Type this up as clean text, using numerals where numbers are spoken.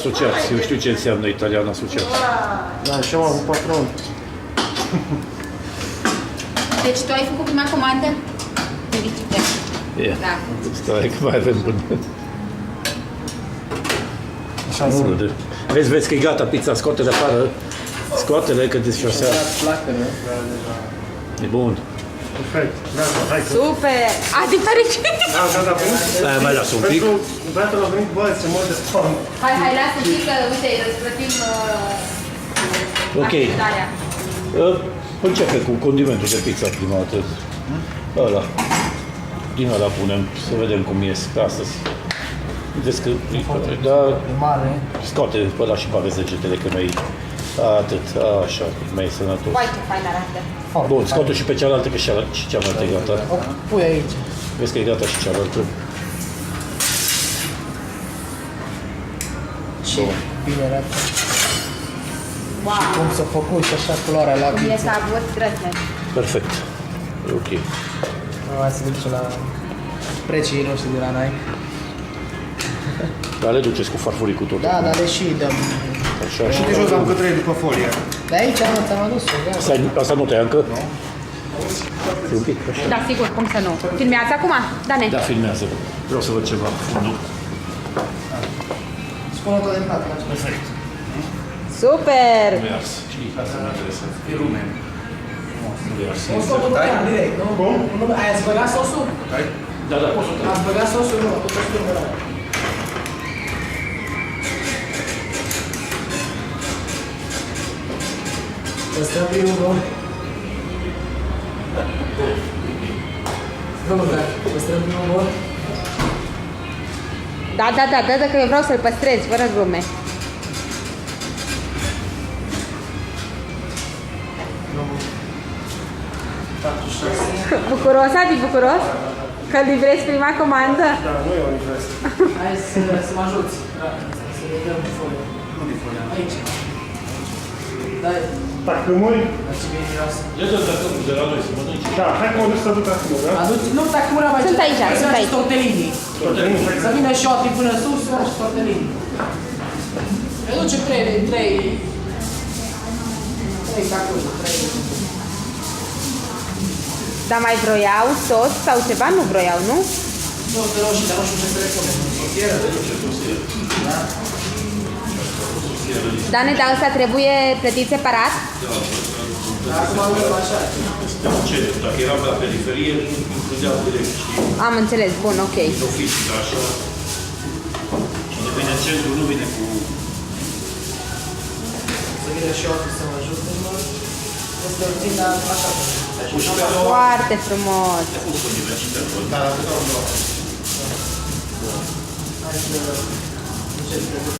Asociați, eu știu ce înseamnă italian asociați. Da, și eu am un patron. Deci tu ai făcut prima comandă? Felicitări. Ia, Da. stai că mai avem până. Așa nu. Vezi că e gata pizza, scoate-le afară. Scoate-le că desfiosează. Placăre. E bun. Perfect. Gata, hai că... Super! A, din fericire! Da, venit. Aia mai lasă un pic. Băiatul a venit, bă, se mă de spam. Hai, lasă și că, uite, îți plătim Ok. activitarea. Începe cu condimentul de pizza prima dată. Ăla. Din ăla punem, să vedem cum ies pe astăzi. Vezi că, da, E mare. scoate pe ăla și bagă degetele că mai atât, așa, mai sănătos. Uai, ce fain arată. Bun, scoate și pe cealaltă, că și cealaltă e gata. O pui aici. Vezi că e gata și cealaltă. Ce bine arată. Wow! Cum s-a făcut și așa culoarea la Cum e pizza. sabor grăsnet. Perfect. Ok. Hai să ducem la precii noștri de la Nike. Dar le duceți cu farfurii cu tot. Da, dar le și dăm. Așa, Și de jos am că trei după folie. De aici am ți-am adus-o, gata. Asta nu te-ai încă? Nu. Un pic, așa. Da, sigur, cum să nu. Filmeați acum? Dane. Da, filmează. Vreau să văd ceva. Fundul. Spune tot din plată. Perfect. Super! Nu i-ars. Știi, asta mă interesează. E lume. Nu i-ars. O să o băgăm direct, nu? Cum? Ați băgat sosul? Da, da, poți să Ați băgat sosul? Nu, tot sosul nu. Ăsta e primul gol. Domnul drag, ăsta e primul gol. Da, că eu vreau să-l păstrez, fără glume. Bucuros, Adi, bucuros? Că livrezi prima comandă? Da, nu e o livresc. Hai să mă ajuți. Să le dăm folie. Nu de folie. Aici. Dai. Dacă mâini, Dar ce bine miroase. Ia dă acum de la noi să mănânci. da, hai că mă duc să duc acum, da? Aduci, nu, dacă mâna mai Sunt aici, hai să sunt faci aici. tortellini. Să vină șotii până sus, să faci tortellini. Îi duce trei cacuri, trei. Dar mai vroiau sos sau ceva? Nu vroiau, nu? Nu, de roșii, dar nu știu ce să le punem. Sosieră? Da? Dane, dar ăsta trebuie plătit separat? Dar acum avem așa. Dacă eram la periferie, includeau direct, știi? Am înțeles, bun, ok. Nu fiți, dar așa. Cine vine în centru, nu vine cu... Să vină șotii să mă ajute, mă. O să le dar așa. Foarte frumos. Ai fost universitar, Da, da, da. Hai să încep.